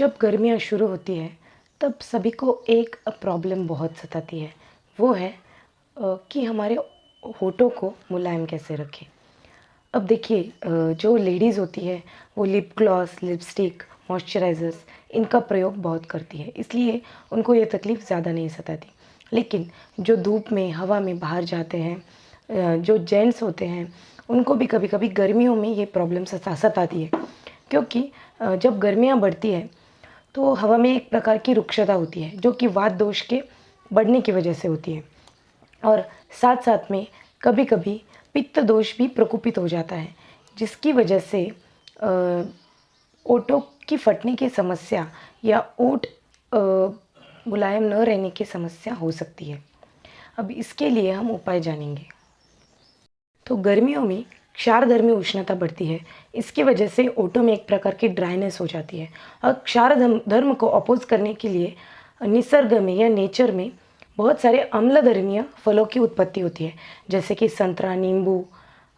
जब गर्मियाँ शुरू होती है तब सभी को एक प्रॉब्लम बहुत सताती है। वो है कि हमारे होठों को मुलायम कैसे रखें। अब देखिए, जो लेडीज़ होती है वो लिप ग्लॉस, लिपस्टिक, मॉइस्चराइज़र्स इनका प्रयोग बहुत करती है, इसलिए उनको ये तकलीफ़ ज़्यादा नहीं सताती। लेकिन जो धूप में, हवा में बाहर जाते हैं, जो जेंट्स होते हैं, उनको भी कभी कभी गर्मियों में ये प्रॉब्लम सताती है, क्योंकि जब गर्मियाँ बढ़ती है तो हवा में एक प्रकार की रुक्षता होती है जो कि वात दोष के बढ़ने की वजह से होती है। और साथ साथ में कभी कभी पित्त दोष भी प्रकोपित हो जाता है, जिसकी वजह से ओठों की फटने की समस्या या ओठ मुलायम न रहने की समस्या हो सकती है। अब इसके लिए हम उपाय जानेंगे। तो गर्मियों में क्षारधर्मी उष्णता बढ़ती है, इसकी वजह से ओठों में एक प्रकार की ड्राइनेस हो जाती है। और क्षार धर्म को अपोज करने के लिए निसर्ग में या नेचर में बहुत सारे अम्लधर्मीय फलों की उत्पत्ति होती है, जैसे कि संतरा, नींबू,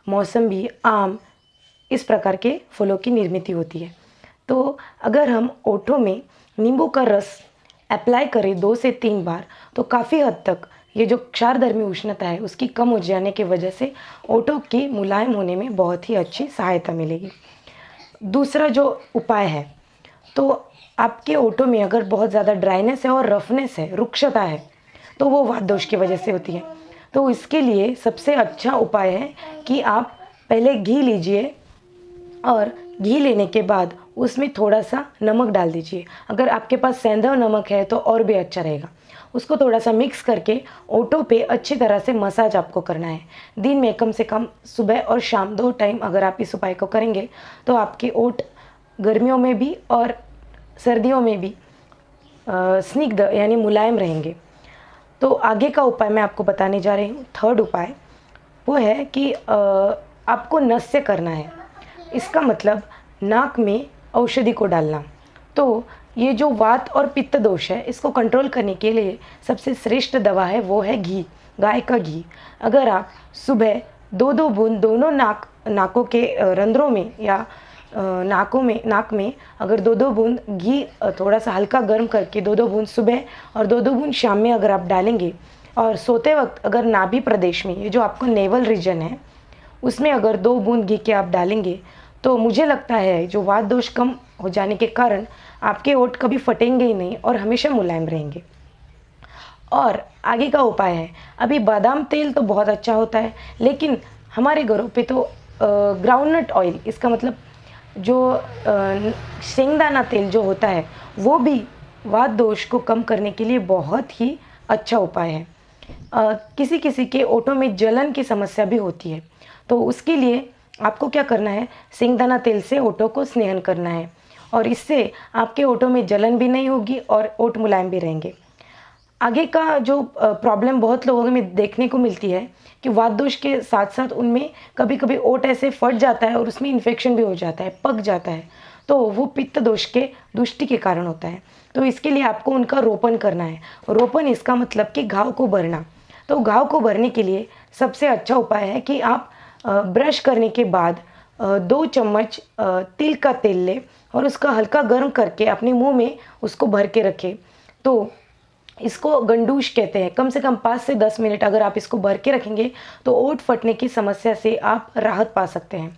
मौसम्बी, आम, इस प्रकार के फलों की निर्मित होती है। तो अगर हम ओठों में नींबू का रस अप्लाई करें 2 से 3 बार, तो काफ़ी हद तक ये जो क्षारधर्मी उष्णता है उसकी कम हो जाने की वजह से ओठों की मुलायम होने में बहुत ही अच्छी सहायता मिलेगी। दूसरा जो उपाय है, तो आपके ओठों में अगर बहुत ज़्यादा ड्राइनेस है और रफनेस है, रुक्षता है, तो वो वात दोष की वजह से होती है। तो इसके लिए सबसे अच्छा उपाय है कि आप पहले घी लीजिए और घी लेने के बाद उसमें थोड़ा सा नमक डाल दीजिए। अगर आपके पास सेंधा नमक है तो और भी अच्छा रहेगा। उसको थोड़ा सा मिक्स करके ओठों पे अच्छी तरह से मसाज आपको करना है। दिन में कम से कम सुबह और शाम 2 टाइम अगर आप इस उपाय को करेंगे तो आपके ओठ गर्मियों में भी और सर्दियों में भी स्निग्ध यानी मुलायम रहेंगे। तो आगे का उपाय मैं आपको बताने जा रही हूँ। थर्ड उपाय वो है कि आपको नस्य करना है। इसका मतलब नाक में औषधि को डालना। तो ये जो वात और पित्त दोष है, इसको कंट्रोल करने के लिए सबसे श्रेष्ठ दवा है वो है घी, गाय का घी। अगर आप सुबह 2-2 बूंद दोनों नाकों के रंध्रों में या नाक में अगर 2-2 बूंद घी थोड़ा सा हल्का गर्म करके 2-2 बूंद सुबह और 2-2 बूंद शाम में अगर आप डालेंगे, और सोते वक्त अगर नाभि प्रदेश में, ये जो आपको नेवल रीजन है, उसमें अगर 2 बूंद घी के आप डालेंगे, तो मुझे लगता है जो वात दोष कम हो जाने के कारण आपके ओठ कभी फटेंगे ही नहीं और हमेशा मुलायम रहेंगे। और आगे का उपाय है, अभी बादाम तेल तो बहुत अच्छा होता है, लेकिन हमारे घरों पे तो ग्राउंडनट ऑयल, इसका मतलब जो शेंगदाना तेल जो होता है, वो भी वात दोष को कम करने के लिए बहुत ही अच्छा उपाय है। किसी किसी के ओठों में जलन की समस्या भी होती है, तो उसके लिए आपको क्या करना है, शेंगदाना तेल से ओठों को स्नेहन करना है और इससे आपके ओठों में जलन भी नहीं होगी और ओठ मुलायम भी रहेंगे। आगे का जो प्रॉब्लम बहुत लोगों में देखने को मिलती है कि वात दोष के साथ साथ उनमें कभी कभी ओठ ऐसे फट जाता है और उसमें इन्फेक्शन भी हो जाता है, पक जाता है, तो वो पित्त दोष के दुष्टि के कारण होता है। तो इसके लिए आपको उनका रोपण करना है। रोपण इसका मतलब कि घाव को भरना। तो घाव को भरने के लिए सबसे अच्छा उपाय है कि आप ब्रश करने के बाद 2 चम्मच तिल का तेल लें और उसका हल्का गर्म करके अपने मुंह में उसको भर के रखें। तो इसको गंडूश कहते हैं। कम से कम 5 से 10 मिनट अगर आप इसको भर के रखेंगे तो ओठ फटने की समस्या से आप राहत पा सकते हैं।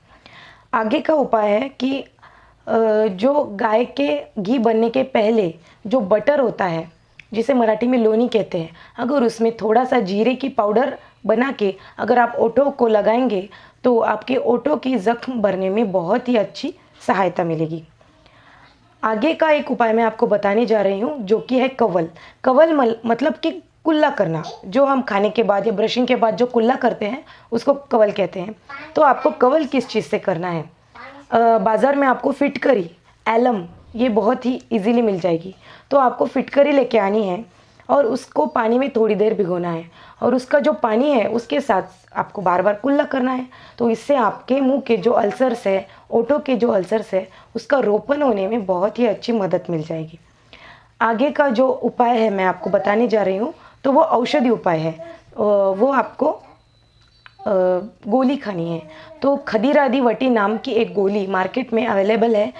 आगे का उपाय है कि जो गाय के घी बनने के पहले जो बटर होता है, जिसे मराठी में लोनी कहते हैं, अगर उसमें थोड़ा सा जीरे की पाउडर बना के अगर आप ओठों को लगाएंगे तो आपके ओठों की जख्म भरने में बहुत ही अच्छी सहायता मिलेगी। आगे का एक उपाय मैं आपको बताने जा रही हूँ जो कि है कवल। कवल मतलब कि कुल्ला करना। जो हम खाने के बाद या ब्रशिंग के बाद जो कुल्ला करते हैं उसको कवल कहते हैं। तो आपको कवल किस चीज़ से करना है, बाज़ार में आपको फिटकरी, एलम, ये बहुत ही इजीली मिल जाएगी। तो आपको फिटकरी लेके आनी है और उसको पानी में थोड़ी देर भिगोना है और उसका जो पानी है उसके साथ आपको बार बार कुल्ला करना है। तो इससे आपके मुंह के जो अल्सर्स है, ओठों के जो अल्सर्स है, उसका रोपण होने में बहुत ही अच्छी मदद मिल जाएगी। आगे का जो उपाय है मैं आपको बताने जा रही हूँ, तो वो औषधि उपाय है। वो आपको गोली खानी है। तो खदीरादी वटी नाम की एक गोली मार्केट में अवेलेबल है,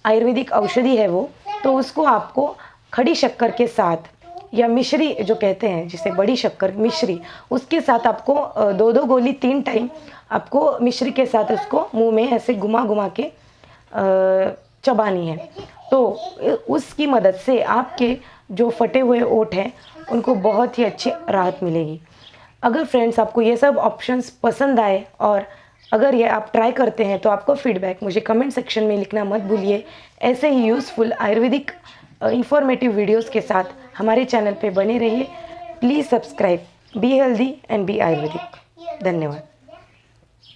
आयुर्वेदिक औषधि है वो। तो उसको आपको खड़ी शक्कर के साथ या मिश्री जो कहते हैं जिसे बड़ी शक्कर मिश्री, उसके साथ आपको 2-2 गोली 3 टाइम आपको मिश्री के साथ उसको मुंह में ऐसे घुमा घुमा के चबानी है। तो उसकी मदद से आपके जो फटे हुए ओठ हैं उनको बहुत ही अच्छी राहत मिलेगी। अगर फ्रेंड्स आपको ये सब ऑप्शंस पसंद आए और अगर ये आप ट्राई करते हैं तो आपको फीडबैक मुझे कमेंट सेक्शन में लिखना मत भूलिए। ऐसे ही यूज़फुल आयुर्वेदिक इंफॉर्मेटिव वीडियोस के साथ हमारे चैनल पे बने रहिए। Please subscribe. Be healthy and be ayurvedic. धन्यवाद।